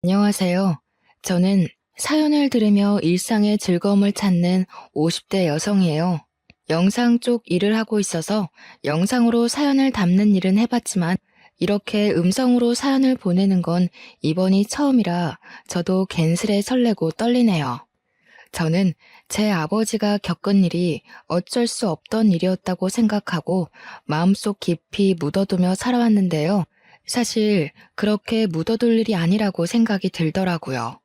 안녕하세요. 저는 사연을 들으며 일상의 즐거움을 찾는 50대 여성이에요. 영상 쪽 일을 하고 있어서 영상으로 사연을 담는 일은 해봤지만 이렇게 음성으로 사연을 보내는 건 이번이 처음이라 저도 괜스레 설레고 떨리네요. 저는 제 아버지가 겪은 일이 어쩔 수 없던 일이었다고 생각하고 마음속 깊이 묻어두며 살아왔는데요. 사실 그렇게 묻어둘 일이 아니라고 생각이 들더라고요.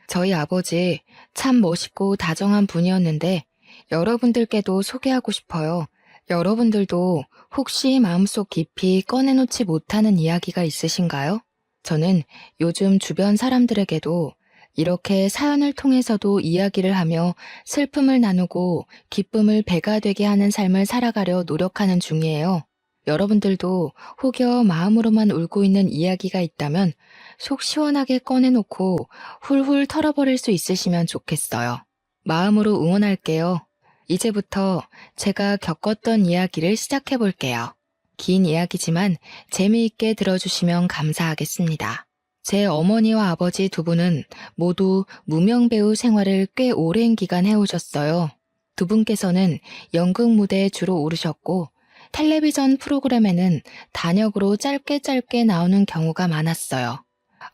저희 아버지 참 멋있고 다정한 분이었는데 여러분들께도 소개하고 싶어요. 여러분들도 혹시 마음속 깊이 꺼내놓지 못하는 이야기가 있으신가요? 저는 요즘 주변 사람들에게도 이렇게 사연을 통해서도 이야기를 하며 슬픔을 나누고 기쁨을 배가 되게 하는 삶을 살아가려 노력하는 중이에요. 여러분들도 혹여 마음으로만 울고 있는 이야기가 있다면 속 시원하게 꺼내놓고 훌훌 털어버릴 수 있으시면 좋겠어요. 마음으로 응원할게요. 이제부터 제가 겪었던 이야기를 시작해 볼게요. 긴 이야기지만 재미있게 들어주시면 감사하겠습니다. 제 어머니와 아버지 두 분은 모두 무명 배우 생활을 꽤 오랜 기간 해오셨어요. 두 분께서는 연극 무대에 주로 오르셨고 텔레비전 프로그램에는 단역으로 짧게 나오는 경우가 많았어요.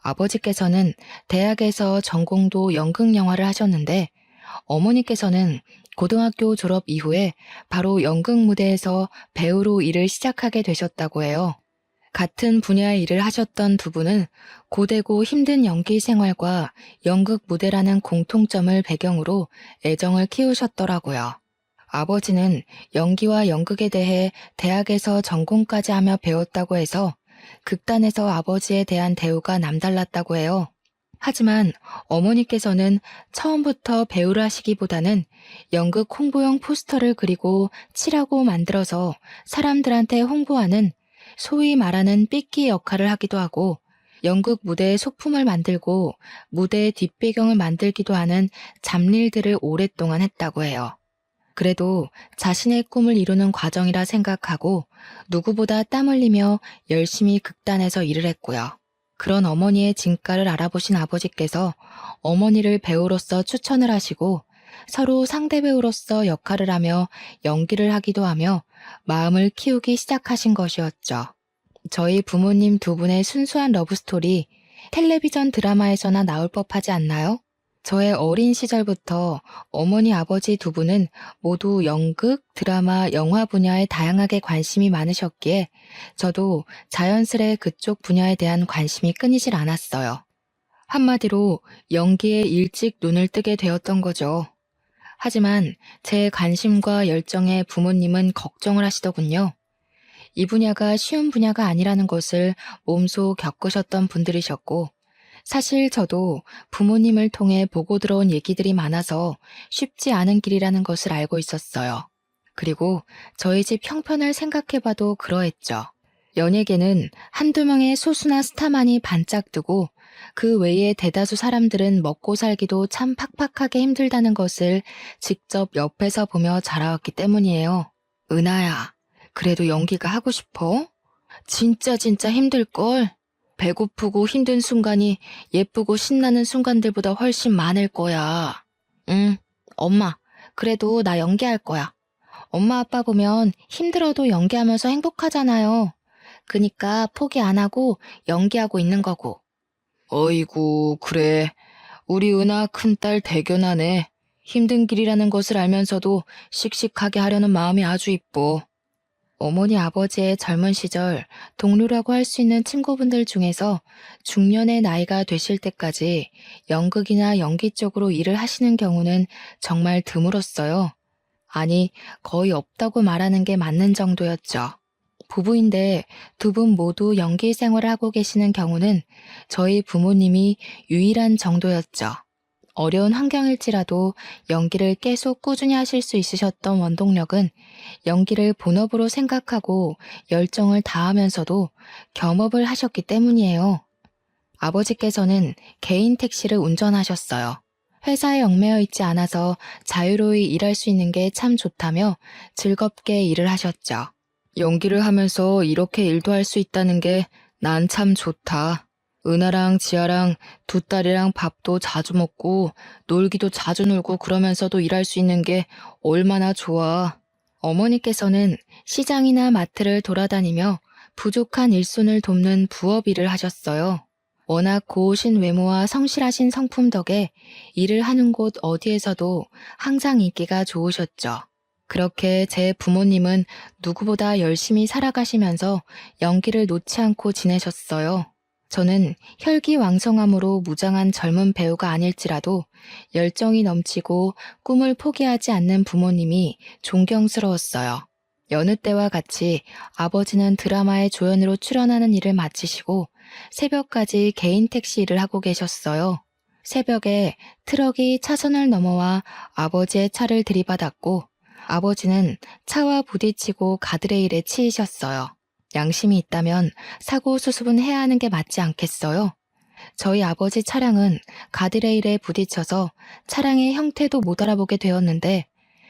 아버지께서는 대학에서 전공도 연극 영화를 하셨는데 어머니께서는 고등학교 졸업 이후에 바로 연극 무대에서 배우로 일을 시작하게 되셨다고 해요. 같은 분야의 일을 하셨던 두 분은 고되고 힘든 연기 생활과 연극 무대라는 공통점을 배경으로 애정을 키우셨더라고요. 아버지는 연기와 연극에 대해 대학에서 전공까지 하며 배웠다고 해서 극단에서 아버지에 대한 대우가 남달랐다고 해요. 하지만 어머니께서는 처음부터 배우를 하시기보다는 연극 홍보용 포스터를 그리고 칠하고 만들어서 사람들한테 홍보하는 소위 말하는 삐끼 역할을 하기도 하고 연극 무대의 소품을 만들고 무대의 뒷배경을 만들기도 하는 잡일들을 오랫동안 했다고 해요. 그래도 자신의 꿈을 이루는 과정이라 생각하고 누구보다 땀 흘리며 열심히 극단에서 일을 했고요. 그런 어머니의 진가를 알아보신 아버지께서 어머니를 배우로서 추천을 하시고 서로 상대 배우로서 역할을 하며 연기를 하기도 하며 마음을 키우기 시작하신 것이었죠. 저희 부모님 두 분의 순수한 러브스토리 텔레비전 드라마에서나 나올 법하지 않나요? 저의 어린 시절부터 어머니 아버지 두 분은 모두 연극, 드라마, 영화 분야에 다양하게 관심이 많으셨기에 저도 자연스레 그쪽 분야에 대한 관심이 끊이질 않았어요. 한마디로 연기에 일찍 눈을 뜨게 되었던 거죠. 하지만 제 관심과 열정에 부모님은 걱정을 하시더군요. 이 분야가 쉬운 분야가 아니라는 것을 몸소 겪으셨던 분들이셨고 사실 저도 부모님을 통해 보고 들어온 얘기들이 많아서 쉽지 않은 길이라는 것을 알고 있었어요. 그리고 저희 집 형편을 생각해봐도 그러했죠. 연예계는 한두 명의 소수나 스타만이 반짝 뜨고 그 외에 대다수 사람들은 먹고 살기도 참 팍팍하게 힘들다는 것을 직접 옆에서 보며 자라왔기 때문이에요. 은하야, 그래도 연기가 하고 싶어? 진짜 힘들걸? 배고프고 힘든 순간이 예쁘고 신나는 순간들보다 훨씬 많을 거야. 응, 엄마, 그래도 나 연기할 거야. 엄마 아빠 보면 힘들어도 연기하면서 행복하잖아요. 그니까 포기 안 하고 연기하고 있는 거고. 어이구, 그래. 우리 은하 큰딸 대견하네. 힘든 길이라는 것을 알면서도 씩씩하게 하려는 마음이 아주 이뻐. 어머니 아버지의 젊은 시절 동료라고 할 수 있는 친구분들 중에서 중년의 나이가 되실 때까지 연극이나 연기 쪽으로 일을 하시는 경우는 정말 드물었어요. 아니, 거의 없다고 말하는 게 맞는 정도였죠. 부부인데 두 분 모두 연기 생활을 하고 계시는 경우는 저희 부모님이 유일한 정도였죠. 어려운 환경일지라도 연기를 계속 꾸준히 하실 수 있으셨던 원동력은 연기를 본업으로 생각하고 열정을 다하면서도 겸업을 하셨기 때문이에요. 아버지께서는 개인 택시를 운전하셨어요. 회사에 얽매여 있지 않아서 자유로이 일할 수 있는 게 참 좋다며 즐겁게 일을 하셨죠. 연기를 하면서 이렇게 일도 할 수 있다는 게 난 참 좋다. 은하랑 지아랑 두 딸이랑 밥도 자주 먹고 놀기도 자주 놀고 그러면서도 일할 수 있는 게 얼마나 좋아. 어머니께서는 시장이나 마트를 돌아다니며 부족한 일손을 돕는 부업 일을 하셨어요. 워낙 고우신 외모와 성실하신 성품 덕에 일을 하는 곳 어디에서도 항상 인기가 좋으셨죠. 그렇게 제 부모님은 누구보다 열심히 살아가시면서 연기를 놓지 않고 지내셨어요. 저는 혈기왕성함으로 무장한 젊은 배우가 아닐지라도 열정이 넘치고 꿈을 포기하지 않는 부모님이 존경스러웠어요. 여느 때와 같이 아버지는 드라마의 조연으로 출연하는 일을 마치시고 새벽까지 개인 택시 일을 하고 계셨어요. 새벽에 트럭이 차선을 넘어와 아버지의 차를 들이받았고 아버지는 차와 부딪히고 가드레일에 치이셨어요. 양심이 있다면 사고 수습은 해야 하는 게 맞지 않겠어요? 저희 아버지 차량은 가드레일에 부딪혀서 차량의 형태도 못 알아보게 되었는데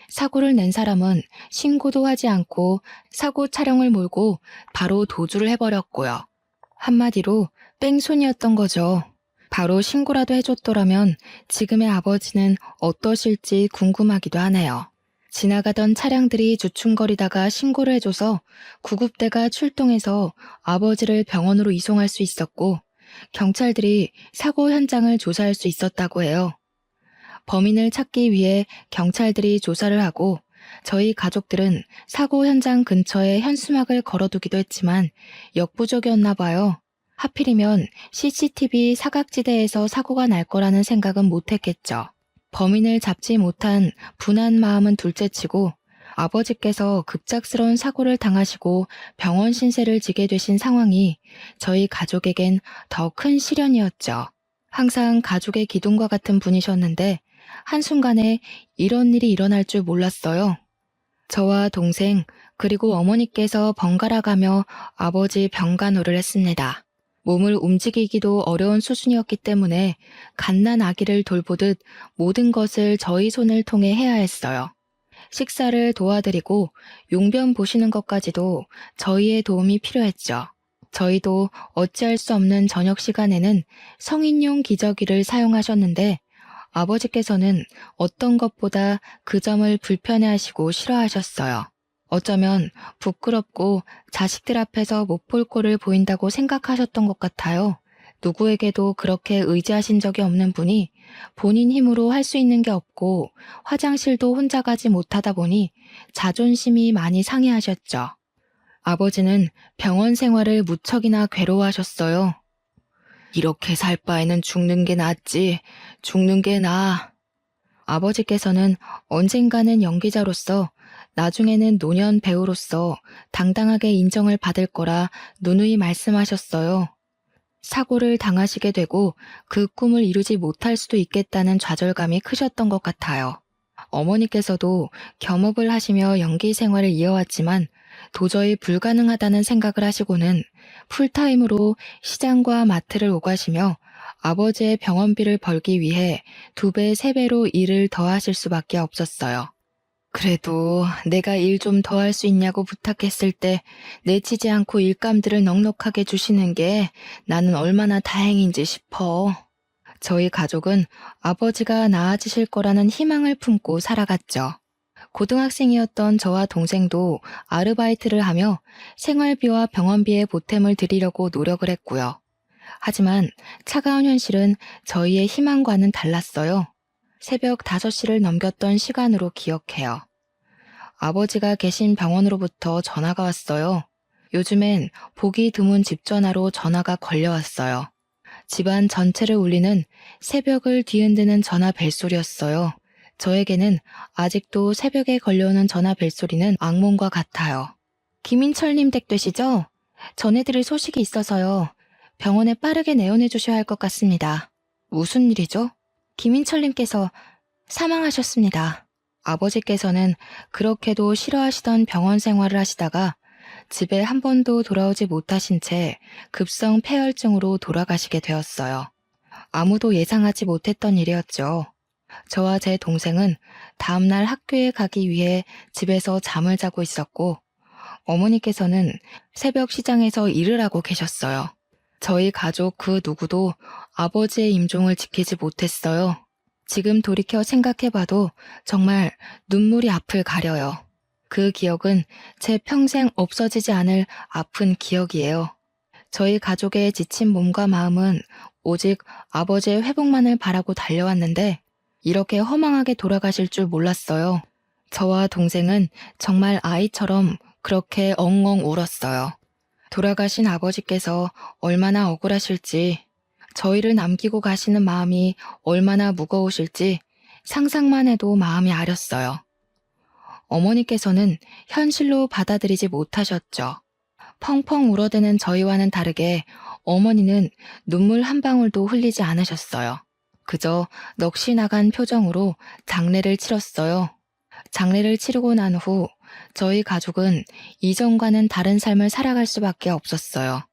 사고를 낸 사람은 신고도 하지 않고 사고 차량을 몰고 바로 도주를 해버렸고요. 한마디로 뺑소니였던 거죠. 바로 신고라도 해줬더라면 지금의 아버지는 어떠실지 궁금하기도 하네요. 지나가던 차량들이 주춤거리다가 신고를 해줘서 구급대가 출동해서 아버지를 병원으로 이송할 수 있었고 경찰들이 사고 현장을 조사할 수 있었다고 해요. 범인을 찾기 위해 경찰들이 조사를 하고 저희 가족들은 사고 현장 근처에 현수막을 걸어두기도 했지만 역부족이었나 봐요. 하필이면 CCTV 사각지대에서 사고가 날 거라는 생각은 못했겠죠. 범인을 잡지 못한 분한 마음은 둘째치고 아버지께서 급작스러운 사고를 당하시고 병원 신세를 지게 되신 상황이 저희 가족에겐 더 큰 시련이었죠. 항상 가족의 기둥과 같은 분이셨는데 한순간에 이런 일이 일어날 줄 몰랐어요. 저와 동생 그리고 어머니께서 번갈아 가며 아버지 병간호를 했습니다. 몸을 움직이기도 어려운 수준이었기 때문에 갓난 아기를 돌보듯 모든 것을 저희 손을 통해 해야 했어요. 식사를 도와드리고 용변 보시는 것까지도 저희의 도움이 필요했죠. 저희도 어찌할 수 없는 저녁 시간에는 성인용 기저귀를 사용하셨는데 아버지께서는 어떤 것보다 그 점을 불편해하시고 싫어하셨어요. 어쩌면 부끄럽고 자식들 앞에서 못 볼 꼴을 보인다고 생각하셨던 것 같아요. 누구에게도 그렇게 의지하신 적이 없는 분이 본인 힘으로 할 수 있는 게 없고 화장실도 혼자 가지 못하다 보니 자존심이 많이 상해하셨죠. 아버지는 병원 생활을 무척이나 괴로워하셨어요. 이렇게 살 바에는 죽는 게 낫지, 죽는 게 나아. 아버지께서는 언젠가는 연기자로서 나중에는 노년 배우로서 당당하게 인정을 받을 거라 누누이 말씀하셨어요. 사고를 당하시게 되고 그 꿈을 이루지 못할 수도 있겠다는 좌절감이 크셨던 것 같아요. 어머니께서도 겸업을 하시며 연기 생활을 이어왔지만 도저히 불가능하다는 생각을 하시고는 풀타임으로 시장과 마트를 오가시며 아버지의 병원비를 벌기 위해 2배, 3배로 일을 더 하실 수밖에 없었어요. 그래도 내가 일 좀 더 할 수 있냐고 부탁했을 때 내치지 않고 일감들을 넉넉하게 주시는 게 나는 얼마나 다행인지 싶어. 저희 가족은 아버지가 나아지실 거라는 희망을 품고 살아갔죠. 고등학생이었던 저와 동생도 아르바이트를 하며 생활비와 병원비에 보탬을 드리려고 노력을 했고요. 하지만 차가운 현실은 저희의 희망과는 달랐어요. 새벽 5시를 넘겼던 시간으로 기억해요. 아버지가 계신 병원으로부터 전화가 왔어요. 요즘엔 보기 드문 집 전화로 전화가 걸려왔어요. 집안 전체를 울리는 새벽을 뒤흔드는 전화 벨소리였어요. 저에게는 아직도 새벽에 걸려오는 전화 벨소리는 악몽과 같아요. 김인철님 댁 되시죠? 전해드릴 소식이 있어서요. 병원에 빠르게 내원해 주셔야 할 것 같습니다. 무슨 일이죠? 김인철님께서 사망하셨습니다. 아버지께서는 그렇게도 싫어하시던 병원 생활을 하시다가 집에 한 번도 돌아오지 못하신 채 급성 폐혈증으로 돌아가시게 되었어요. 아무도 예상하지 못했던 일이었죠. 저와 제 동생은 다음날 학교에 가기 위해 집에서 잠을 자고 있었고 어머니께서는 새벽 시장에서 일을 하고 계셨어요. 저희 가족 그 누구도 아버지의 임종을 지키지 못했어요. 지금 돌이켜 생각해봐도 정말 눈물이 앞을 가려요. 그 기억은 제 평생 없어지지 않을 아픈 기억이에요. 저희 가족의 지친 몸과 마음은 오직 아버지의 회복만을 바라고 달려왔는데 이렇게 허망하게 돌아가실 줄 몰랐어요. 저와 동생은 정말 아이처럼 그렇게 엉엉 울었어요. 돌아가신 아버지께서 얼마나 억울하실지, 저희를 남기고 가시는 마음이 얼마나 무거우실지 상상만 해도 마음이 아렸어요. 어머니께서는 현실로 받아들이지 못하셨죠. 펑펑 울어대는 저희와는 다르게 어머니는 눈물 한 방울도 흘리지 않으셨어요. 그저 넋이 나간 표정으로 장례를 치렀어요. 장례를 치르고 난 후 저희 가족은 이전과는 다른 삶을 살아갈 수밖에 없었어요.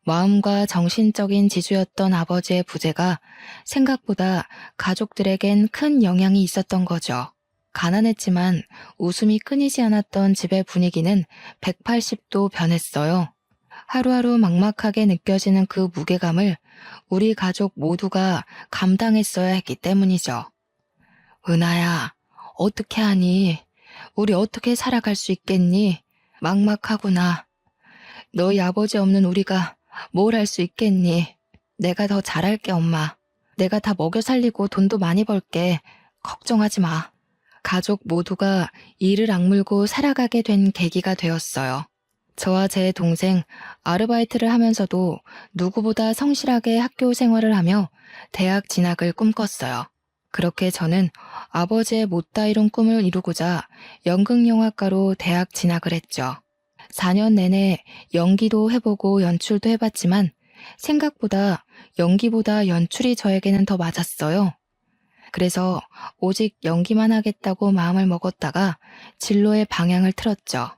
마음과 정신적인 지주였던 아버지의 부재가 생각보다 가족들에겐 큰 영향이 있었던 거죠. 가난했지만 웃음이 끊이지 않았던 집의 분위기는 180도 변했어요. 하루하루 막막하게 느껴지는 그 무게감을 우리 가족 모두가 감당했어야 했기 때문이죠. 은하야, 어떻게 하니? 우리 어떻게 살아갈 수 있겠니? 막막하구나. 너희 아버지 없는 우리가 뭘 할 수 있겠니? 내가 더 잘할게, 엄마. 내가 다 먹여 살리고 돈도 많이 벌게. 걱정하지 마. 가족 모두가 이를 악물고 살아가게 된 계기가 되었어요. 저와 제 동생 아르바이트를 하면서도 누구보다 성실하게 학교 생활을 하며 대학 진학을 꿈꿨어요. 그렇게 저는 아버지의 못다 이룬 꿈을 이루고자 연극영화과로 대학 진학을 했죠. 4년 내내 연기도 해보고 연출도 해봤지만 생각보다 연기보다 연출이 저에게는 더 맞았어요. 그래서 오직 연기만 하겠다고 마음을 먹었다가 진로의 방향을 틀었죠.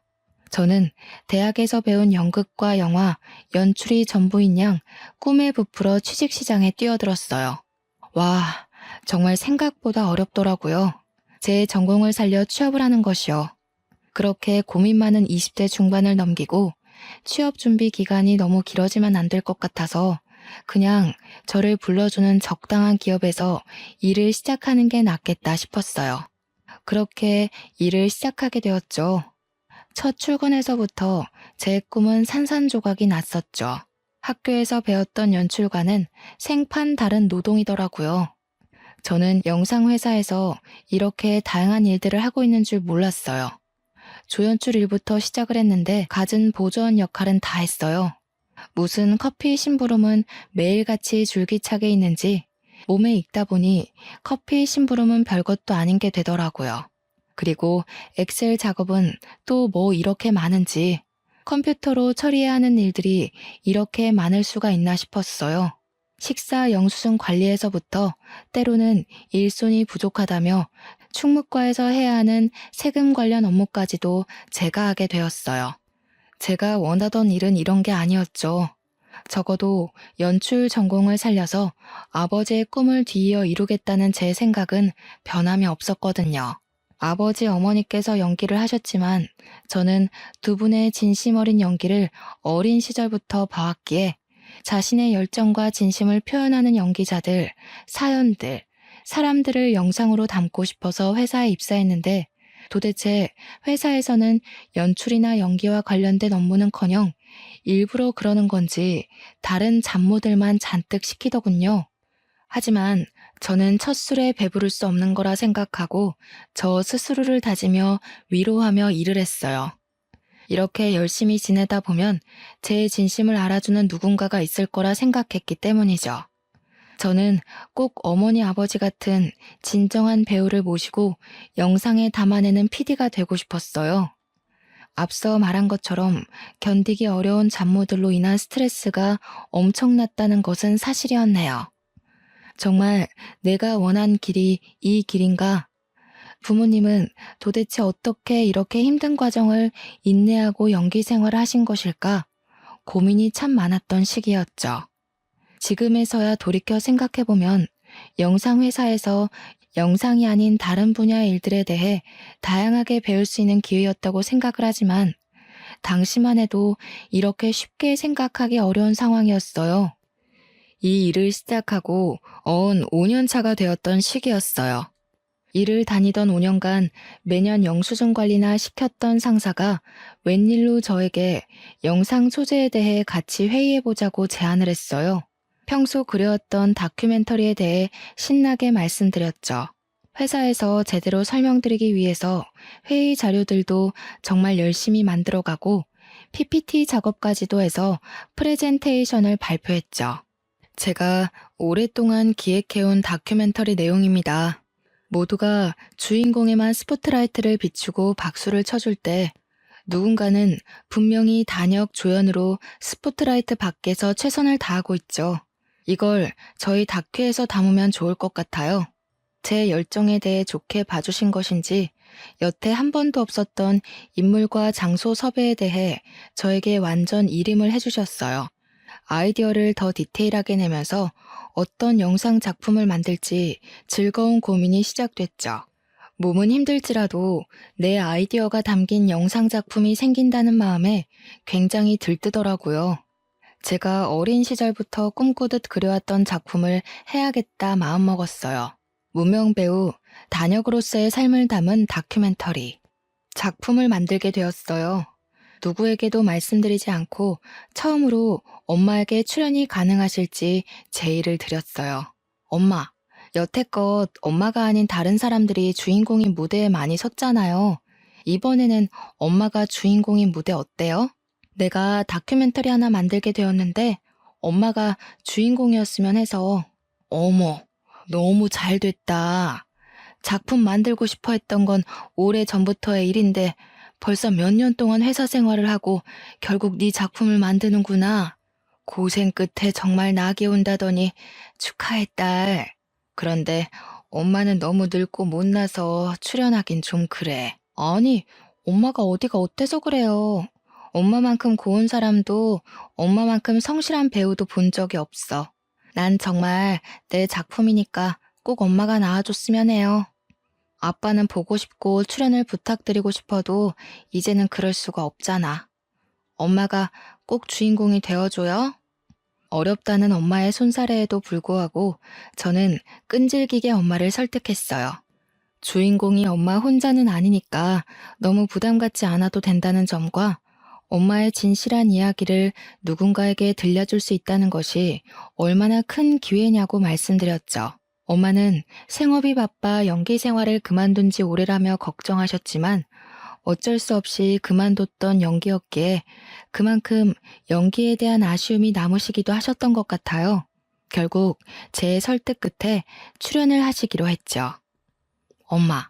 저는 대학에서 배운 연극과 영화, 연출이 전부인 양 꿈에 부풀어 취직시장에 뛰어들었어요. 와, 정말 생각보다 어렵더라고요. 제 전공을 살려 취업을 하는 것이요. 그렇게 고민 많은 20대 중반을 넘기고 취업 준비 기간이 너무 길어지면 안 될 것 같아서 그냥 저를 불러주는 적당한 기업에서 일을 시작하는 게 낫겠다 싶었어요. 그렇게 일을 시작하게 되었죠. 첫 출근에서부터 제 꿈은 산산조각이 났었죠. 학교에서 배웠던 연출과는 생판 다른 노동이더라고요. 저는 영상회사에서 이렇게 다양한 일들을 하고 있는 줄 몰랐어요. 조연출 일부터 시작을 했는데 갖은 보조원 역할은 다 했어요. 무슨 커피 심부름은 매일같이 줄기차게 있는지 몸에 익다 보니 커피 심부름은 별것도 아닌 게 되더라고요. 그리고 엑셀 작업은 또 뭐 이렇게 많은지 컴퓨터로 처리해야 하는 일들이 이렇게 많을 수가 있나 싶었어요. 식사 영수증 관리에서부터 때로는 일손이 부족하다며 충무과에서 해야 하는 세금 관련 업무까지도 제가 하게 되었어요. 제가 원하던 일은 이런 게 아니었죠. 적어도 연출 전공을 살려서 아버지의 꿈을 뒤이어 이루겠다는 제 생각은 변함이 없었거든요. 아버지 어머니께서 연기를 하셨지만 저는 두 분의 진심 어린 연기를 어린 시절부터 봐왔기에 자신의 열정과 진심을 표현하는 연기자들, 사연들, 사람들을 영상으로 담고 싶어서 회사에 입사했는데 도대체 회사에서는 연출이나 연기와 관련된 업무는커녕 일부러 그러는 건지 다른 잡무들만 잔뜩 시키더군요. 하지만 저는 첫 술에 배부를 수 없는 거라 생각하고 저 스스로를 다지며 위로하며 일을 했어요. 이렇게 열심히 지내다 보면 제 진심을 알아주는 누군가가 있을 거라 생각했기 때문이죠. 저는 꼭 어머니 아버지 같은 진정한 배우를 모시고 영상에 담아내는 PD가 되고 싶었어요. 앞서 말한 것처럼 견디기 어려운 잡무들로 인한 스트레스가 엄청났다는 것은 사실이었네요. 정말 내가 원한 길이 이 길인가? 부모님은 도대체 어떻게 이렇게 힘든 과정을 인내하고 연기 생활을 하신 것일까? 고민이 참 많았던 시기였죠. 지금에서야 돌이켜 생각해보면 영상회사에서 영상이 아닌 다른 분야의 일들에 대해 다양하게 배울 수 있는 기회였다고 생각을 하지만 당시만 해도 이렇게 쉽게 생각하기 어려운 상황이었어요. 이 일을 시작하고 5년 차가 되었던 시기였어요. 일을 다니던 5년간 매년 영수증 관리나 시켰던 상사가 웬일로 저에게 영상 소재에 대해 같이 회의해보자고 제안을 했어요. 평소 그려왔던 다큐멘터리에 대해 신나게 말씀드렸죠. 회사에서 제대로 설명드리기 위해서 회의 자료들도 정말 열심히 만들어가고 PPT 작업까지도 해서 프레젠테이션을 발표했죠. 제가 오랫동안 기획해온 다큐멘터리 내용입니다. 모두가 주인공에만 스포트라이트를 비추고 박수를 쳐줄 때 누군가는 분명히 단역 조연으로 스포트라이트 밖에서 최선을 다하고 있죠. 이걸 저희 다큐에서 담으면 좋을 것 같아요. 제 열정에 대해 좋게 봐주신 것인지 여태 한 번도 없었던 인물과 장소 섭외에 대해 저에게 완전 일임을 해주셨어요. 아이디어를 더 디테일하게 내면서 어떤 영상 작품을 만들지 즐거운 고민이 시작됐죠. 몸은 힘들지라도 내 아이디어가 담긴 영상 작품이 생긴다는 마음에 굉장히 들뜨더라고요. 제가 어린 시절부터 꿈꾸듯 그려왔던 작품을 해야겠다 마음먹었어요. 무명 배우 단역으로서의 삶을 담은 다큐멘터리. 작품을 만들게 되었어요. 누구에게도 말씀드리지 않고 처음으로 엄마에게 출연이 가능하실지 제의를 드렸어요. 엄마, 여태껏 엄마가 아닌 다른 사람들이 주인공인 무대에 많이 섰잖아요. 이번에는 엄마가 주인공인 무대 어때요? 내가 다큐멘터리 하나 만들게 되었는데 엄마가 주인공이었으면 해서. 어머, 너무 잘 됐다. 작품 만들고 싶어 했던 건 오래전부터의 일인데 벌써 몇 년 동안 회사 생활을 하고 결국 네 작품을 만드는구나. 고생 끝에 정말 낙이 온다더니 축하해, 딸. 그런데 엄마는 너무 늙고 못나서 출연하긴 좀 그래. 아니, 엄마가 어디가 어때서 그래요. 엄마만큼 고운 사람도 엄마만큼 성실한 배우도 본 적이 없어. 난 정말 내 작품이니까 꼭 엄마가 나와줬으면 해요. 아빠는 보고 싶고 출연을 부탁드리고 싶어도 이제는 그럴 수가 없잖아. 엄마가 꼭 주인공이 되어줘요. 어렵다는 엄마의 손사래에도 불구하고 저는 끈질기게 엄마를 설득했어요. 주인공이 엄마 혼자는 아니니까 너무 부담 갖지 않아도 된다는 점과 엄마의 진실한 이야기를 누군가에게 들려줄 수 있다는 것이 얼마나 큰 기회냐고 말씀드렸죠. 엄마는 생업이 바빠 연기 생활을 그만둔 지 오래라며 걱정하셨지만 어쩔 수 없이 그만뒀던 연기였기에 그만큼 연기에 대한 아쉬움이 남으시기도 하셨던 것 같아요. 결국 제 설득 끝에 출연을 하시기로 했죠. 엄마,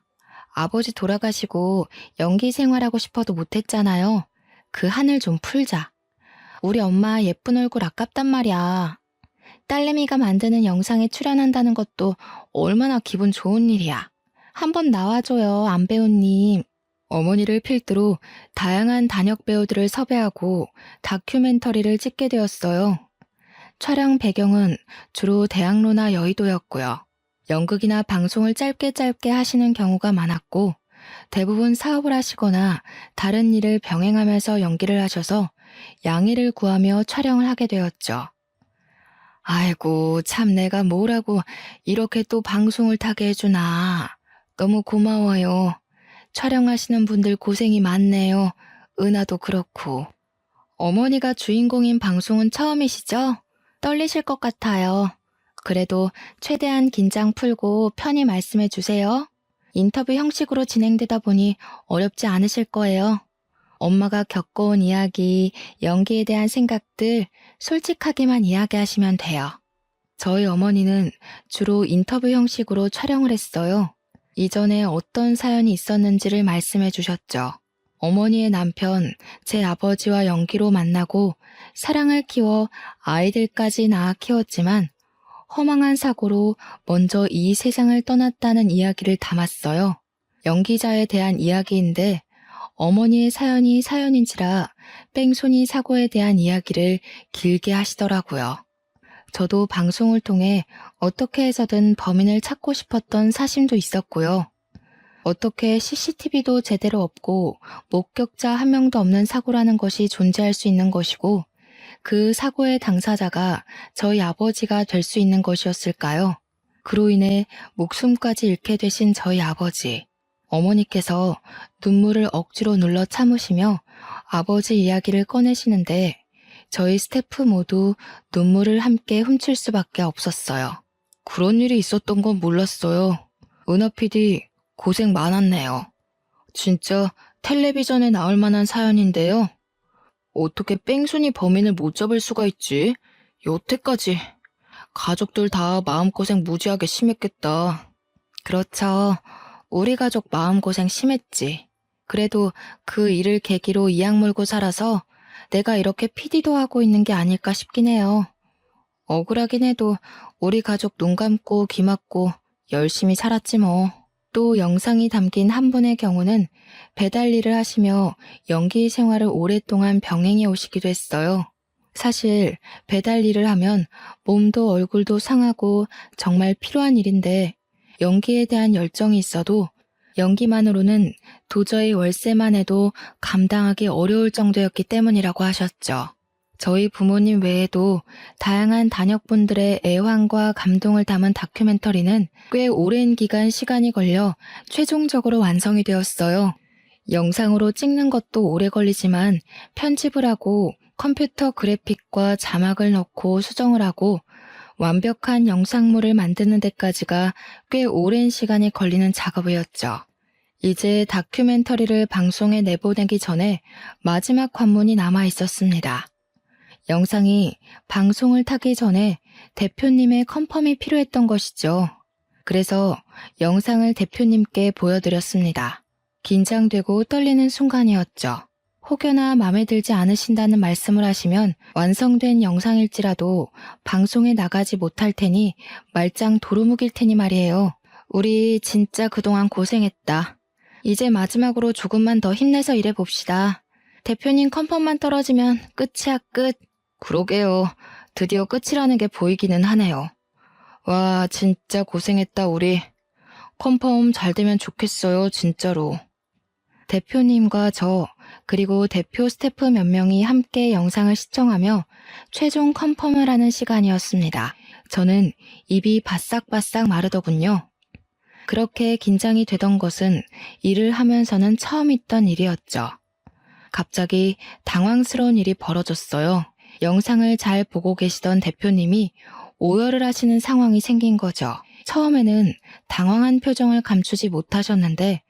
아버지 돌아가시고 연기 생활하고 싶어도 못했잖아요. 그 한을 좀 풀자. 우리 엄마 예쁜 얼굴 아깝단 말이야. 딸내미가 만드는 영상에 출연한다는 것도 얼마나 기분 좋은 일이야. 한번 나와줘요, 안배우님. 어머니를 필두로 다양한 단역 배우들을 섭외하고 다큐멘터리를 찍게 되었어요. 촬영 배경은 주로 대학로나 여의도였고요. 연극이나 방송을 짧게 하시는 경우가 많았고 대부분 사업을 하시거나 다른 일을 병행하면서 연기를 하셔서 양해를 구하며 촬영을 하게 되었죠. 아이고, 참 내가 뭐라고 이렇게 또 방송을 타게 해주나. 너무 고마워요. 촬영하시는 분들 고생이 많네요. 은하도 그렇고. 어머니가 주인공인 방송은 처음이시죠? 떨리실 것 같아요. 그래도 최대한 긴장 풀고 편히 말씀해 주세요. 인터뷰 형식으로 진행되다 보니 어렵지 않으실 거예요. 엄마가 겪어온 이야기, 연기에 대한 생각들 솔직하게만 이야기하시면 돼요. 저희 어머니는 주로 인터뷰 형식으로 촬영을 했어요. 이전에 어떤 사연이 있었는지를 말씀해 주셨죠. 어머니의 남편, 제 아버지와 연기로 만나고 사랑을 키워 아이들까지 낳아 키웠지만 허망한 사고로 먼저 이 세상을 떠났다는 이야기를 담았어요. 연기자에 대한 이야기인데 어머니의 사연이 사연인지라 뺑소니 사고에 대한 이야기를 길게 하시더라고요. 저도 방송을 통해 어떻게 해서든 범인을 찾고 싶었던 사심도 있었고요. 어떻게 CCTV도 제대로 없고 목격자 한 명도 없는 사고라는 것이 존재할 수 있는 것이고 그 사고의 당사자가 저희 아버지가 될 수 있는 것이었을까요? 그로 인해 목숨까지 잃게 되신 저희 아버지. 어머니께서 눈물을 억지로 눌러 참으시며 아버지 이야기를 꺼내시는데 저희 스태프 모두 눈물을 함께 훔칠 수밖에 없었어요. 그런 일이 있었던 건 몰랐어요. 은하 PD 고생 많았네요. 진짜 텔레비전에 나올 만한 사연인데요. 어떻게 뺑소니 범인을 못 잡을 수가 있지? 여태까지. 가족들 다 마음고생 무지하게 심했겠다. 그렇죠. 우리 가족 마음고생 심했지. 그래도 그 일을 계기로 이악 물고 살아서 내가 이렇게 PD도 하고 있는 게 아닐까 싶긴 해요. 억울하긴 해도 우리 가족 눈 감고 귀 막고 열심히 살았지 뭐. 또 영상이 담긴 한 분의 경우는 배달 일을 하시며 연기 생활을 오랫동안 병행해 오시기도 했어요. 사실 배달 일을 하면 몸도 얼굴도 상하고 정말 필요한 일인데 연기에 대한 열정이 있어도 연기만으로는 도저히 월세만 해도 감당하기 어려울 정도였기 때문이라고 하셨죠. 저희 부모님 외에도 다양한 단역분들의 애환과 감동을 담은 다큐멘터리는 꽤 오랜 기간 시간이 걸려 최종적으로 완성이 되었어요. 영상으로 찍는 것도 오래 걸리지만 편집을 하고 컴퓨터 그래픽과 자막을 넣고 수정을 하고 완벽한 영상물을 만드는 데까지가 꽤 오랜 시간이 걸리는 작업이었죠. 이제 다큐멘터리를 방송에 내보내기 전에 마지막 관문이 남아 있었습니다. 영상이 방송을 타기 전에 대표님의 컨펌이 필요했던 것이죠. 그래서 영상을 대표님께 보여드렸습니다. 긴장되고 떨리는 순간이었죠. 혹여나 마음에 들지 않으신다는 말씀을 하시면 완성된 영상일지라도 방송에 나가지 못할 테니 말짱 도루묵일 테니 말이에요. 우리 진짜 그동안 고생했다. 이제 마지막으로 조금만 더 힘내서 일해봅시다. 대표님 컨펌만 떨어지면 끝이야 끝. 그러게요. 드디어 끝이라는 게 보이기는 하네요. 와, 진짜 고생했다 우리. 컨펌 잘 되면 좋겠어요, 진짜로. 대표님과 저 그리고 대표 스태프 몇 명이 함께 영상을 시청하며 최종 컨펌을 하는 시간이었습니다. 저는 입이 바싹바싹 마르더군요. 그렇게 긴장이 되던 것은 일을 하면서는 처음 있던 일이었죠. 갑자기 당황스러운 일이 벌어졌어요. 영상을 잘 보고 계시던 대표님이 오열을 하시는 상황이 생긴 거죠. 처음에는 당황한 표정을 감추지 못하셨는데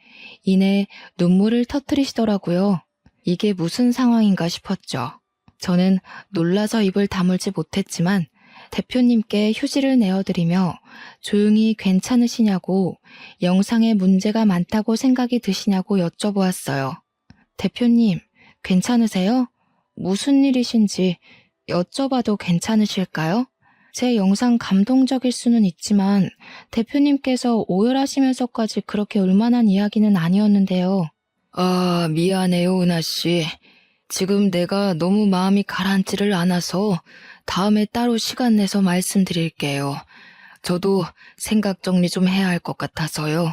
이내 눈물을 터뜨리시더라고요. 이게 무슨 상황인가 싶었죠. 저는 놀라서 입을 다물지 못했지만 대표님께 휴지를 내어드리며 조용히 괜찮으시냐고 영상에 문제가 많다고 생각이 드시냐고 여쭤보았어요. 대표님, 괜찮으세요? 무슨 일이신지 여쭤봐도 괜찮으실까요? 제 영상 감동적일 수는 있지만 대표님께서 오열하시면서까지 그렇게 울만한 이야기는 아니었는데요. 아, 미안해요, 은하씨. 지금 내가 너무 마음이 가라앉지를 않아서 다음에 따로 시간 내서 말씀드릴게요. 저도 생각 정리 좀 해야 할 것 같아서요.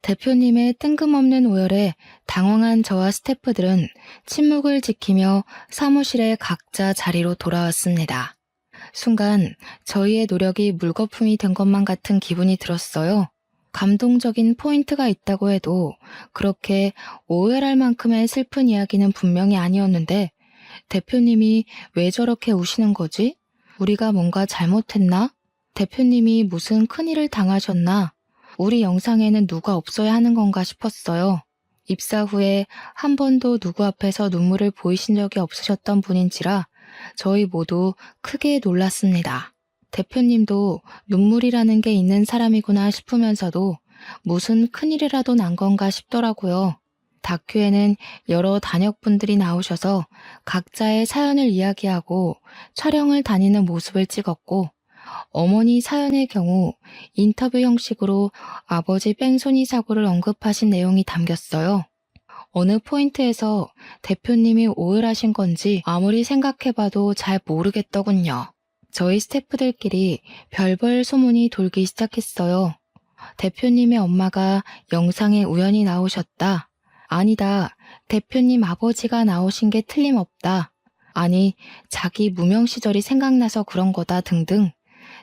대표님의 뜬금없는 오열에 당황한 저와 스태프들은 침묵을 지키며 사무실에 각자 자리로 돌아왔습니다. 순간 저희의 노력이 물거품이 된 것만 같은 기분이 들었어요. 감동적인 포인트가 있다고 해도 그렇게 오해할 만큼의 슬픈 이야기는 분명히 아니었는데 대표님이 왜 저렇게 우시는 거지? 우리가 뭔가 잘못했나? 대표님이 무슨 큰일을 당하셨나? 우리 영상에는 누가 없어야 하는 건가 싶었어요. 입사 후에 한 번도 누구 앞에서 눈물을 보이신 적이 없으셨던 분인지라 저희 모두 크게 놀랐습니다. 대표님도 눈물이라는 게 있는 사람이구나 싶으면서도 무슨 큰일이라도 난 건가 싶더라고요. 다큐에는 여러 단역분들이 나오셔서 각자의 사연을 이야기하고 촬영을 다니는 모습을 찍었고 어머니 사연의 경우 인터뷰 형식으로 아버지 뺑소니 사고를 언급하신 내용이 담겼어요. 어느 포인트에서 대표님이 오열하신 건지 아무리 생각해봐도 잘 모르겠더군요. 저희 스태프들끼리 별별 소문이 돌기 시작했어요. 대표님의 엄마가 영상에 우연히 나오셨다. 아니다. 대표님 아버지가 나오신 게 틀림없다. 아니, 자기 무명 시절이 생각나서 그런 거다 등등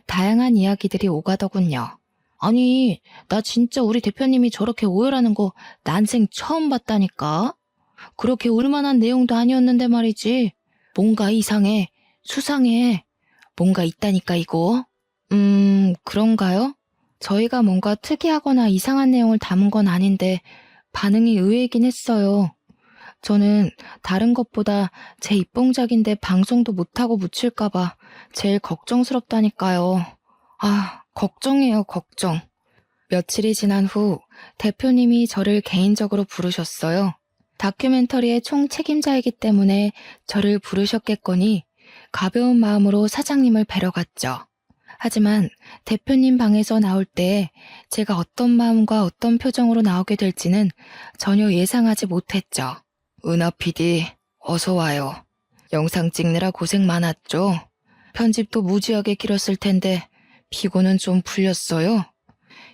다양한 이야기들이 오가더군요. 아니, 나 진짜 우리 대표님이 저렇게 오열하는 거 난생 처음 봤다니까? 그렇게 올만한 내용도 아니었는데 말이지. 뭔가 이상해. 수상해. 뭔가 있다니까 이거. 그런가요? 저희가 뭔가 특이하거나 이상한 내용을 담은 건 아닌데 반응이 의외이긴 했어요. 저는 다른 것보다 제 입봉작인데 방송도 못하고 묻힐까봐 제일 걱정스럽다니까요. 아, 걱정이에요, 걱정. 며칠이 지난 후 대표님이 저를 개인적으로 부르셨어요. 다큐멘터리의 총 책임자이기 때문에 저를 부르셨겠거니 가벼운 마음으로 사장님을 뵈러 갔죠. 하지만 대표님 방에서 나올 때 제가 어떤 마음과 어떤 표정으로 나오게 될지는 전혀 예상하지 못했죠. 은하 PD, 어서 와요. 영상 찍느라 고생 많았죠? 편집도 무지하게 길었을 텐데 피곤은 좀 풀렸어요?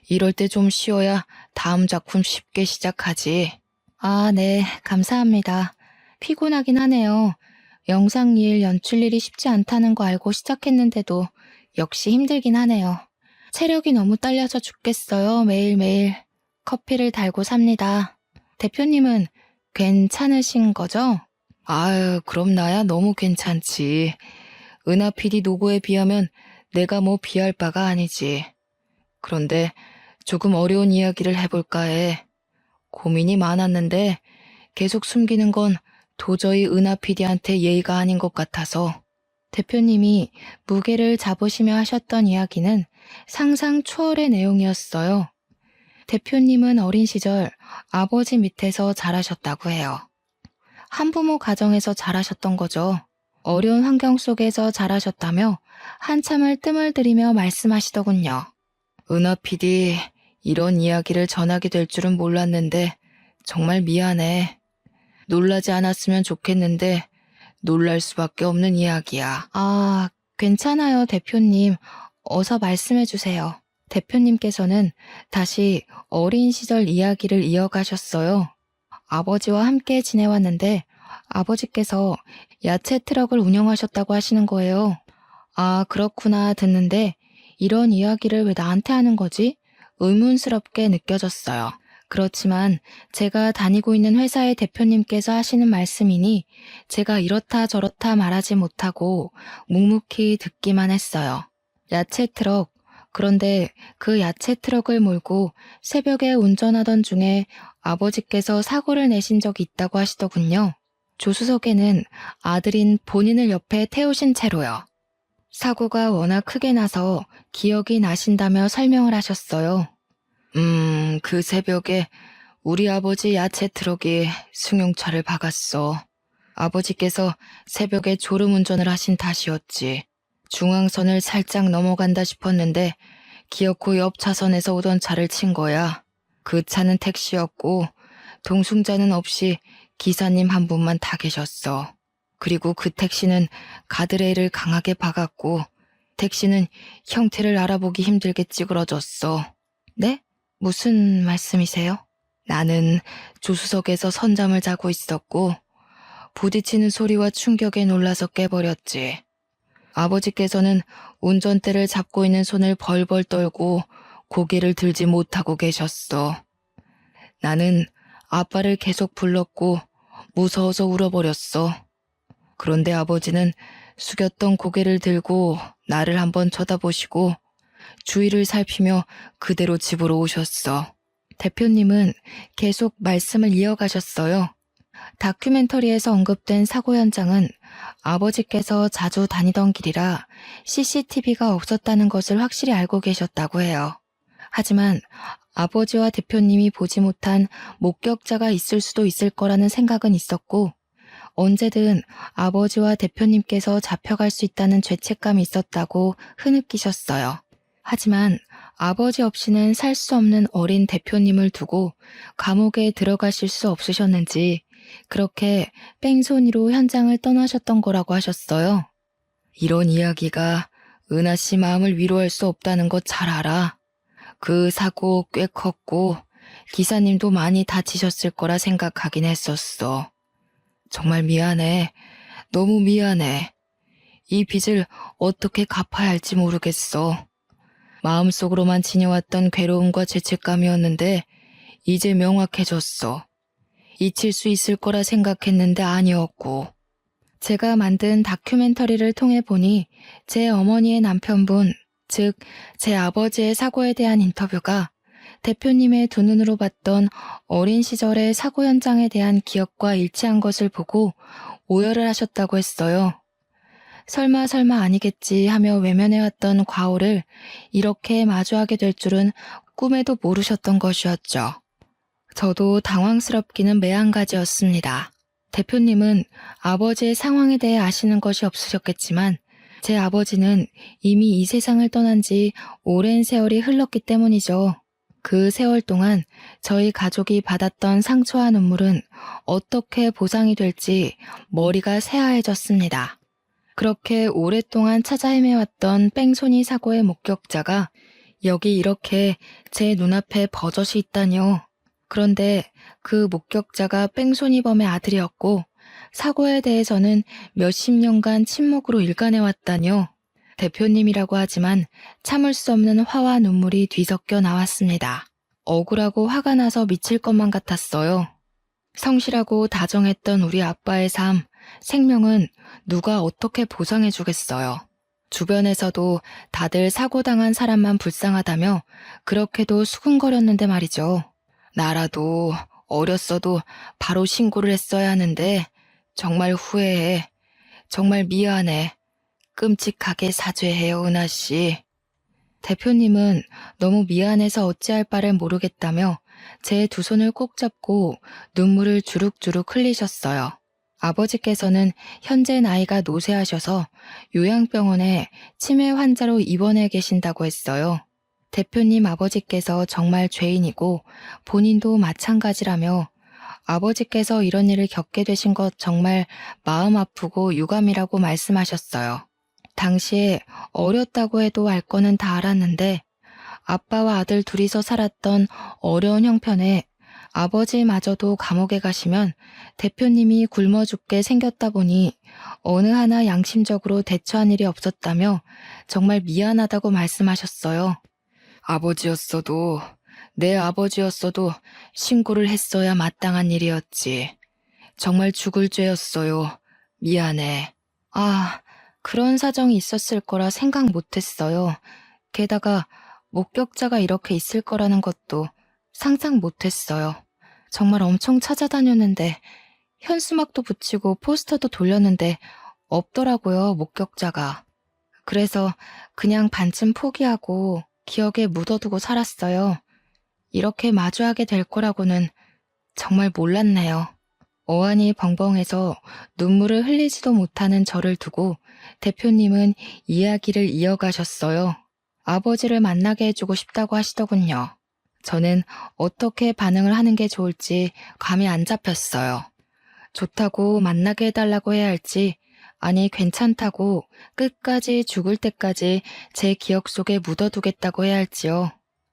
이럴 때 좀 쉬어야 다음 작품 쉽게 시작하지. 아, 네, 감사합니다. 피곤하긴 하네요. 영상 일, 연출 일이 쉽지 않다는 거 알고 시작했는데도 역시 힘들긴 하네요. 체력이 너무 딸려서 죽겠어요, 매일매일. 커피를 달고 삽니다. 대표님은 괜찮으신 거죠? 아유, 그럼 나야 너무 괜찮지. 은하 PD 노고에 비하면 내가 뭐 비할 바가 아니지. 그런데 조금 어려운 이야기를 해볼까 해. 고민이 많았는데 계속 숨기는 건 도저히 은하 PD한테 예의가 아닌 것 같아서. 대표님이 무게를 잡으시며 하셨던 이야기는 상상 초월의 내용이었어요. 대표님은 어린 시절 아버지 밑에서 자라셨다고 해요. 한부모 가정에서 자라셨던 거죠. 어려운 환경 속에서 자라셨다며 한참을 뜸을 들이며 말씀하시더군요. 은하 PD, 이런 이야기를 전하게 될 줄은 몰랐는데 정말 미안해. 놀라지 않았으면 좋겠는데 놀랄 수밖에 없는 이야기야. 아, 괜찮아요, 대표님. 어서 말씀해 주세요. 대표님께서는 다시 어린 시절 이야기를 이어가셨어요. 아버지와 함께 지내왔는데 아버지께서 야채 트럭을 운영하셨다고 하시는 거예요. 아, 그렇구나 듣는데 이런 이야기를 왜 나한테 하는 거지? 의문스럽게 느껴졌어요. 그렇지만 제가 다니고 있는 회사의 대표님께서 하시는 말씀이니 제가 이렇다 저렇다 말하지 못하고 묵묵히 듣기만 했어요. 야채 트럭. 그런데 그 야채 트럭을 몰고 새벽에 운전하던 중에 아버지께서 사고를 내신 적이 있다고 하시더군요. 조수석에는 아들인 본인을 옆에 태우신 채로요. 사고가 워낙 크게 나서 기억이 나신다며 설명을 하셨어요. 그 새벽에 우리 아버지 야채 트럭이 승용차를 박았어. 아버지께서 새벽에 졸음운전을 하신 탓이었지. 중앙선을 살짝 넘어간다 싶었는데 기어코 옆 차선에서 오던 차를 친 거야. 그 차는 택시였고 동승자는 없이 기사님 한 분만 타 계셨어. 그리고 그 택시는 가드레일을 강하게 박았고 택시는 형태를 알아보기 힘들게 찌그러졌어. 네? 무슨 말씀이세요? 나는 조수석에서 선잠을 자고 있었고 부딪히는 소리와 충격에 놀라서 깨버렸지. 아버지께서는 운전대를 잡고 있는 손을 벌벌 떨고 고개를 들지 못하고 계셨어. 나는 아빠를 계속 불렀고 무서워서 울어버렸어. 그런데 아버지는 숙였던 고개를 들고 나를 한번 쳐다보시고 주위를 살피며 그대로 집으로 오셨어. 대표님은 계속 말씀을 이어가셨어요. 다큐멘터리에서 언급된 사고 현장은 아버지께서 자주 다니던 길이라 CCTV가 없었다는 것을 확실히 알고 계셨다고 해요. 하지만 아버지와 대표님이 보지 못한 목격자가 있을 수도 있을 거라는 생각은 있었고 언제든 아버지와 대표님께서 잡혀갈 수 있다는 죄책감이 있었다고 흐느끼셨어요. 하지만 아버지 없이는 살 수 없는 어린 대표님을 두고 감옥에 들어가실 수 없으셨는지 그렇게 뺑소니로 현장을 떠나셨던 거라고 하셨어요. 이런 이야기가 은하 씨 마음을 위로할 수 없다는 거 잘 알아. 그 사고 꽤 컸고 기사님도 많이 다치셨을 거라 생각하긴 했었어. 정말 미안해. 너무 미안해. 이 빚을 어떻게 갚아야 할지 모르겠어. 마음속으로만 지녀왔던 괴로움과 죄책감이었는데 이제 명확해졌어. 잊힐 수 있을 거라 생각했는데 아니었고. 제가 만든 다큐멘터리를 통해 보니 제 어머니의 남편분, 즉 제 아버지의 사고에 대한 인터뷰가 대표님의 두 눈으로 봤던 어린 시절의 사고 현장에 대한 기억과 일치한 것을 보고 오열을 하셨다고 했어요. 설마 아니겠지 하며 외면해왔던 과오를 이렇게 마주하게 될 줄은 꿈에도 모르셨던 것이었죠. 저도 당황스럽기는 매한가지였습니다. 대표님은 아버지의 상황에 대해 아시는 것이 없으셨겠지만 제 아버지는 이미 이 세상을 떠난 지 오랜 세월이 흘렀기 때문이죠. 그 세월 동안 저희 가족이 받았던 상처와 눈물은 어떻게 보상이 될지 머리가 새하얘졌습니다. 그렇게 오랫동안 찾아 헤매왔던 뺑소니 사고의 목격자가 여기 이렇게 제 눈앞에 버젓이 있다뇨. 그런데 그 목격자가 뺑소니범의 아들이었고 사고에 대해서는 몇십 년간 침묵으로 일관해왔다뇨. 대표님이라고 하지만 참을 수 없는 화와 눈물이 뒤섞여 나왔습니다. 억울하고 화가 나서 미칠 것만 같았어요. 성실하고 다정했던 우리 아빠의 삶, 생명은 누가 어떻게 보상해주겠어요. 주변에서도 다들 사고당한 사람만 불쌍하다며 그렇게도 수군거렸는데 말이죠. 나라도 어렸어도 바로 신고를 했어야 하는데 정말 후회해. 정말 미안해. 끔찍하게 사죄해요, 은하 씨. 대표님은 너무 미안해서 어찌할 바를 모르겠다며 제 두 손을 꼭 잡고 눈물을 주룩주룩 흘리셨어요. 아버지께서는 현재 나이가 노쇠하셔서 요양병원에 치매 환자로 입원해 계신다고 했어요. 대표님 아버지께서 정말 죄인이고 본인도 마찬가지라며 아버지께서 이런 일을 겪게 되신 것 정말 마음 아프고 유감이라고 말씀하셨어요. 당시에 어렸다고 해도 알 거는 다 알았는데 아빠와 아들 둘이서 살았던 어려운 형편에 아버지마저도 감옥에 가시면 대표님이 굶어 죽게 생겼다 보니 어느 하나 양심적으로 대처한 일이 없었다며 정말 미안하다고 말씀하셨어요. 아버지였어도 내 아버지였어도 신고를 했어야 마땅한 일이었지. 정말 죽을 죄였어요. 미안해. 아, 그런 사정이 있었을 거라 생각 못했어요. 게다가 목격자가 이렇게 있을 거라는 것도 상상 못했어요. 정말 엄청 찾아다녔는데 현수막도 붙이고 포스터도 돌렸는데 없더라고요, 목격자가. 그래서 그냥 반쯤 포기하고 기억에 묻어두고 살았어요. 이렇게 마주하게 될 거라고는 정말 몰랐네요. 어안이 벙벙해서 눈물을 흘리지도 못하는 저를 두고 대표님은 이야기를 이어가셨어요. 아버지를 만나게 해주고 싶다고 하시더군요. 저는 어떻게 반응을 하는 게 좋을지 감이 안 잡혔어요. 좋다고 만나게 해달라고 해야 할지, 아니 괜찮다고 끝까지 죽을 때까지 제 기억 속에 묻어두겠다고 해야 할지요.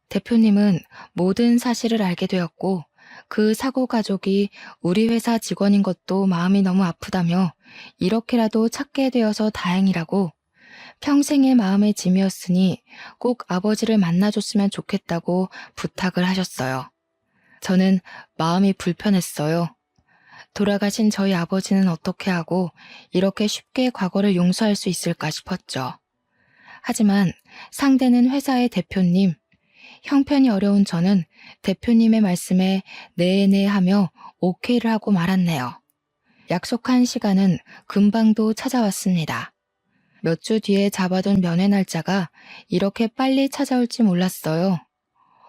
대표님은 모든 사실을 알게 되었고 그 사고 가족이 우리 회사 직원인 것도 마음이 너무 아프다며 이렇게라도 찾게 되어서 다행이라고 평생의 마음의 짐이었으니 꼭 아버지를 만나줬으면 좋겠다고 부탁을 하셨어요. 저는 마음이 불편했어요. 돌아가신 저희 아버지는 어떻게 하고 이렇게 쉽게 과거를 용서할 수 있을까 싶었죠. 하지만 상대는 회사의 대표님, 형편이 어려운 저는 대표님의 말씀에 네네 하며 오케이를 하고 말았네요. 약속한 시간은 금방도 찾아왔습니다. 몇 주 뒤에 잡아둔 면회 날짜가 이렇게 빨리 찾아올지 몰랐어요.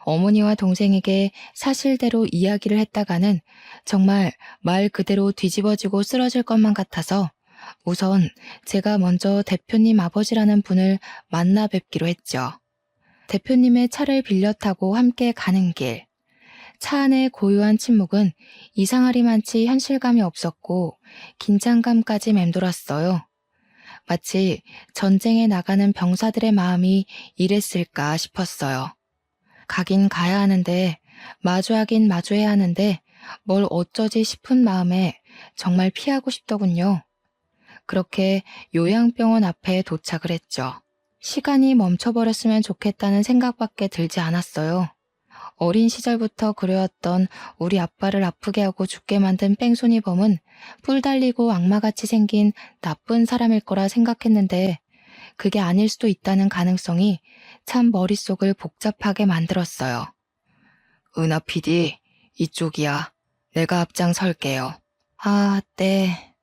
어머니와 동생에게 사실대로 이야기를 했다가는 정말 말 그대로 뒤집어지고 쓰러질 것만 같아서 우선 제가 먼저 대표님 아버지라는 분을 만나 뵙기로 했죠. 대표님의 차를 빌려 타고 함께 가는 길. 차 안의 고요한 침묵은 이상하리만치 현실감이 없었고 긴장감까지 맴돌았어요. 마치 전쟁에 나가는 병사들의 마음이 이랬을까 싶었어요. 가긴 가야 하는데, 마주하긴 마주해야 하는데, 뭘 어쩌지 싶은 마음에 정말 피하고 싶더군요. 그렇게 요양병원 앞에 도착을 했죠. 시간이 멈춰버렸으면 좋겠다는 생각밖에 들지 않았어요. 어린 시절부터 그려왔던 우리 아빠를 아프게 하고 죽게 만든 뺑소니범은 뿔 달리고 악마같이 생긴 나쁜 사람일 거라 생각했는데 그게 아닐 수도 있다는 가능성이 참 머릿속을 복잡하게 만들었어요. 은하 PD, 이쪽이야. 내가 앞장설게요. 아, 네.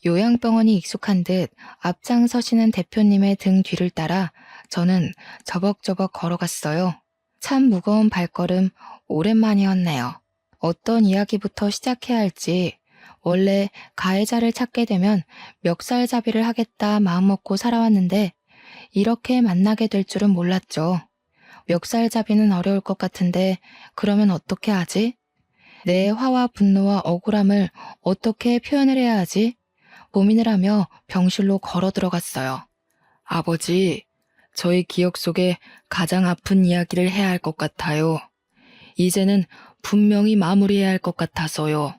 요양병원이 익숙한 듯 앞장서시는 대표님의 등 뒤를 따라 저는 저벅저벅 걸어갔어요. 참 무거운 발걸음 오랜만이었네요. 어떤 이야기부터 시작해야 할지 원래 가해자를 찾게 되면 멱살잡이를 하겠다 마음먹고 살아왔는데 이렇게 만나게 될 줄은 몰랐죠. 멱살잡이는 어려울 것 같은데 그러면 어떻게 하지? 내 화와 분노와 억울함을 어떻게 표현을 해야 하지? 고민을 하며 병실로 걸어 들어갔어요. 아버지, 저의 기억 속에 가장 아픈 이야기를 해야 할 것 같아요. 이제는 분명히 마무리해야 할 것 같아서요.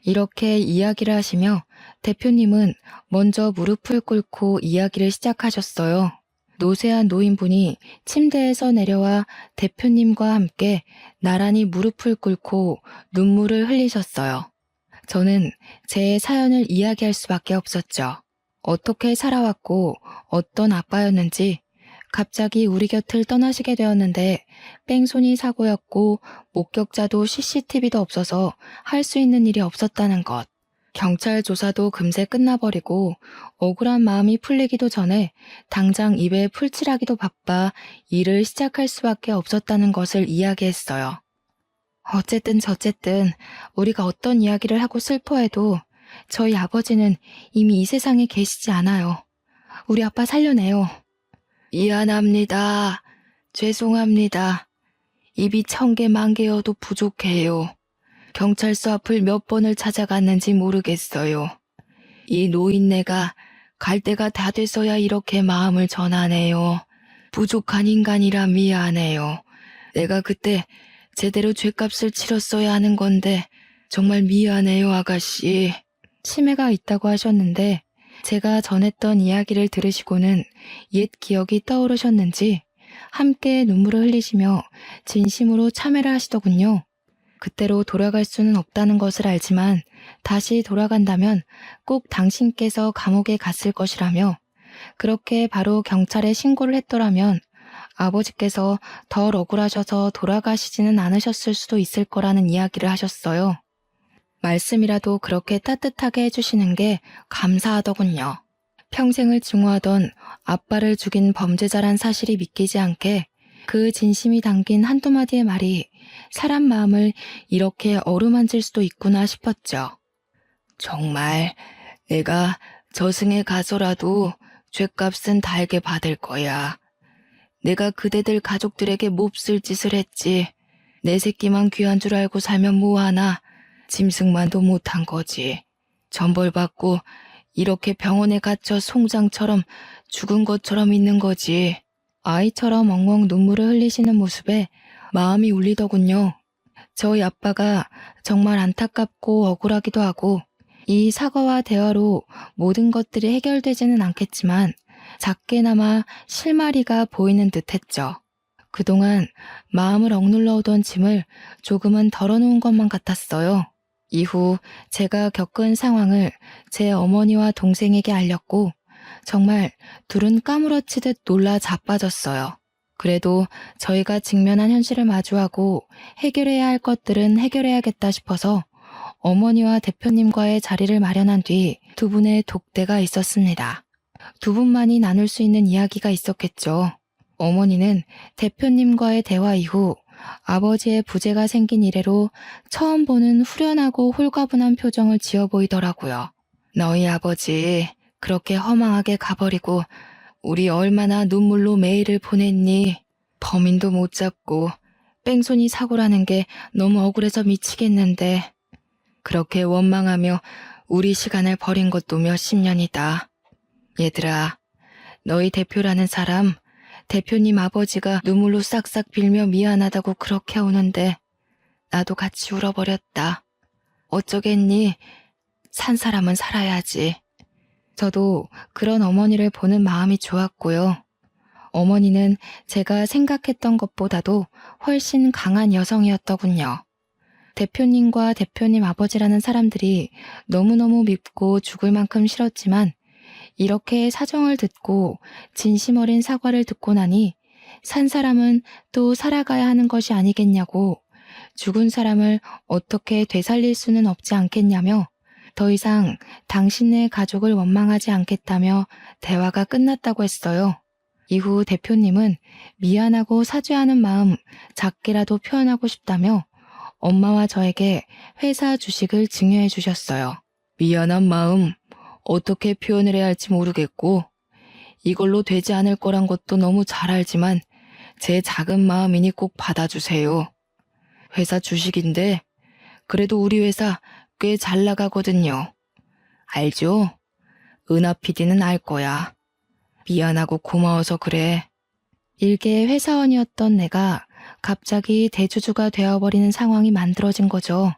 이렇게 이야기를 하시며 대표님은 먼저 무릎을 꿇고 이야기를 시작하셨어요. 노쇠한 노인분이 침대에서 내려와 대표님과 함께 나란히 무릎을 꿇고 눈물을 흘리셨어요. 저는 제 사연을 이야기할 수밖에 없었죠. 어떻게 살아왔고 어떤 아빠였는지 갑자기 우리 곁을 떠나시게 되었는데 뺑소니 사고였고 목격자도 CCTV도 없어서 할 수 있는 일이 없었다는 것. 경찰 조사도 금세 끝나버리고 억울한 마음이 풀리기도 전에 당장 입에 풀칠하기도 바빠 일을 시작할 수밖에 없었다는 것을 이야기했어요. 어쨌든 저쨌든 우리가 어떤 이야기를 하고 슬퍼해도 저희 아버지는 이미 이 세상에 계시지 않아요. 우리 아빠 살려내요. 미안합니다. 죄송합니다. 입이 1000개 만개여도 부족해요. 경찰서 앞을 몇 번을 찾아갔는지 모르겠어요. 이 노인네가 갈 때가 다 돼서야 이렇게 마음을 전하네요. 부족한 인간이라 미안해요. 내가 그때 제대로 죗값을 치렀어야 하는 건데 정말 미안해요, 아가씨. 치매가 있다고 하셨는데 제가 전했던 이야기를 들으시고는 옛 기억이 떠오르셨는지 함께 눈물을 흘리시며 진심으로 참회를 하시더군요. 그때로 돌아갈 수는 없다는 것을 알지만 다시 돌아간다면 꼭 당신께서 감옥에 갔을 것이라며 그렇게 바로 경찰에 신고를 했더라면 아버지께서 덜 억울하셔서 돌아가시지는 않으셨을 수도 있을 거라는 이야기를 하셨어요. 말씀이라도 그렇게 따뜻하게 해주시는 게 감사하더군요. 평생을 증오하던 아빠를 죽인 범죄자란 사실이 믿기지 않게 그 진심이 담긴 한두 마디의 말이 사람 마음을 이렇게 어루만질 수도 있구나 싶었죠. 정말 내가 저승에 가서라도 죗값은 달게 받을 거야. 내가 그대들 가족들에게 몹쓸 짓을 했지. 내 새끼만 귀한 줄 알고 살면 뭐하나. 짐승만도 못한 거지. 전벌받고 이렇게 병원에 갇혀 송장처럼 죽은 것처럼 있는 거지. 아이처럼 엉엉 눈물을 흘리시는 모습에 마음이 울리더군요. 저희 아빠가 정말 안타깝고 억울하기도 하고 이 사과와 대화로 모든 것들이 해결되지는 않겠지만 작게나마 실마리가 보이는 듯했죠. 그동안 마음을 억눌러 오던 짐을 조금은 덜어놓은 것만 같았어요. 이후 제가 겪은 상황을 제 어머니와 동생에게 알렸고 정말 둘은 까무러치듯 놀라 자빠졌어요. 그래도 저희가 직면한 현실을 마주하고 해결해야 할 것들은 해결해야겠다 싶어서 어머니와 대표님과의 자리를 마련한 뒤 두 분의 독대가 있었습니다. 두 분만이 나눌 수 있는 이야기가 있었겠죠. 어머니는 대표님과의 대화 이후 아버지의 부재가 생긴 이래로 처음 보는 후련하고 홀가분한 표정을 지어 보이더라고요. 너희 아버지 그렇게 허망하게 가버리고 우리 얼마나 눈물로 매일을 보냈니? 범인도 못 잡고 뺑소니 사고라는 게 너무 억울해서 미치겠는데 그렇게 원망하며 우리 시간을 버린 것도 몇십 년이다. 얘들아, 너희 대표라는 사람 대표님 아버지가 눈물로 싹싹 빌며 미안하다고 그렇게 우는데 나도 같이 울어버렸다. 어쩌겠니? 산 사람은 살아야지. 저도 그런 어머니를 보는 마음이 좋았고요. 어머니는 제가 생각했던 것보다도 훨씬 강한 여성이었더군요. 대표님과 대표님 아버지라는 사람들이 너무너무 밉고 죽을 만큼 싫었지만 이렇게 사정을 듣고 진심 어린 사과를 듣고 나니 산 사람은 또 살아가야 하는 것이 아니겠냐고 죽은 사람을 어떻게 되살릴 수는 없지 않겠냐며 더 이상 당신네 가족을 원망하지 않겠다며 대화가 끝났다고 했어요. 이후 대표님은 미안하고 사죄하는 마음 작게라도 표현하고 싶다며 엄마와 저에게 회사 주식을 증여해 주셨어요. 미안한 마음 어떻게 표현을 해야 할지 모르겠고 이걸로 되지 않을 거란 것도 너무 잘 알지만 제 작은 마음이니 꼭 받아주세요. 회사 주식인데 그래도 우리 회사 꽤 잘 나가거든요. 알죠? 은하 PD는 알 거야. 미안하고 고마워서 그래. 일개 회사원이었던 내가 갑자기 대주주가 되어버리는 상황이 만들어진 거죠.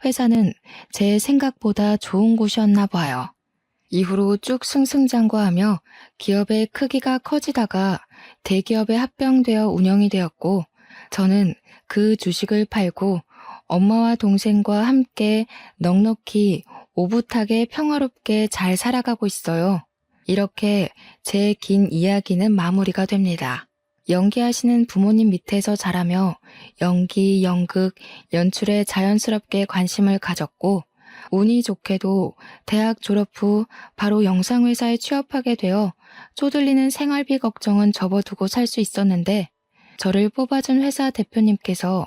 회사는 제 생각보다 좋은 곳이었나 봐요. 이후로 쭉 승승장구하며 기업의 크기가 커지다가 대기업에 합병되어 운영이 되었고 저는 그 주식을 팔고 엄마와 동생과 함께 넉넉히 오붓하게 평화롭게 잘 살아가고 있어요. 이렇게 제 긴 이야기는 마무리가 됩니다. 연기하시는 부모님 밑에서 자라며 연기, 연극, 연출에 자연스럽게 관심을 가졌고 운이 좋게도 대학 졸업 후 바로 영상회사에 취업하게 되어 쪼들리는 생활비 걱정은 접어두고 살 수 있었는데 저를 뽑아준 회사 대표님께서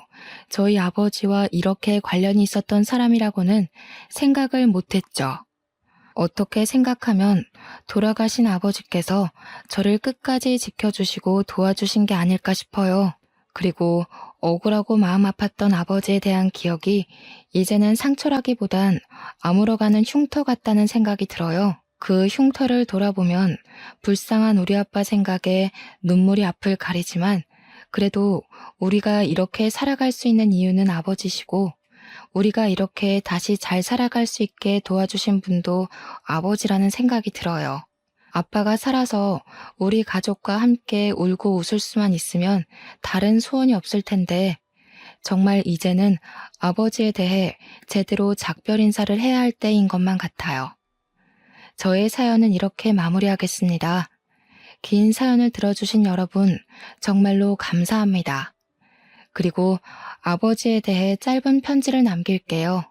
저희 아버지와 이렇게 관련이 있었던 사람이라고는 생각을 못했죠. 어떻게 생각하면 돌아가신 아버지께서 저를 끝까지 지켜주시고 도와주신 게 아닐까 싶어요. 그리고 억울하고 마음 아팠던 아버지에 대한 기억이 이제는 상처라기보단 아물어가는 흉터 같다는 생각이 들어요. 그 흉터를 돌아보면 불쌍한 우리 아빠 생각에 눈물이 앞을 가리지만 그래도 우리가 이렇게 살아갈 수 있는 이유는 아버지시고 우리가 이렇게 다시 잘 살아갈 수 있게 도와주신 분도 아버지라는 생각이 들어요. 아빠가 살아서 우리 가족과 함께 울고 웃을 수만 있으면 다른 소원이 없을 텐데 정말 이제는 아버지에 대해 제대로 작별 인사를 해야 할 때인 것만 같아요. 저의 사연은 이렇게 마무리하겠습니다. 긴 사연을 들어주신 여러분 정말로 감사합니다. 그리고 아버지에 대해 짧은 편지를 남길게요.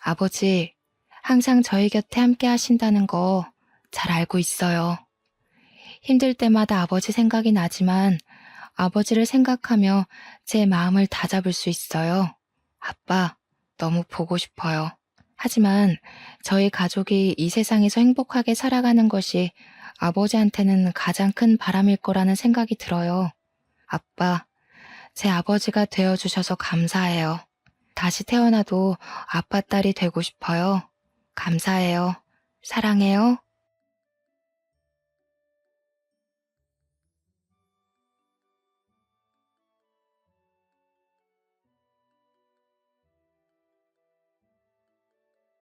아버지, 항상 저희 곁에 함께 하신다는 거 잘 알고 있어요. 힘들 때마다 아버지 생각이 나지만 아버지를 생각하며 제 마음을 다잡을 수 있어요. 아빠, 너무 보고 싶어요. 하지만 저희 가족이 이 세상에서 행복하게 살아가는 것이 아버지한테는 가장 큰 바람일 거라는 생각이 들어요. 아빠, 제 아버지가 되어주셔서 감사해요. 다시 태어나도 아빠 딸이 되고 싶어요. 감사해요. 사랑해요.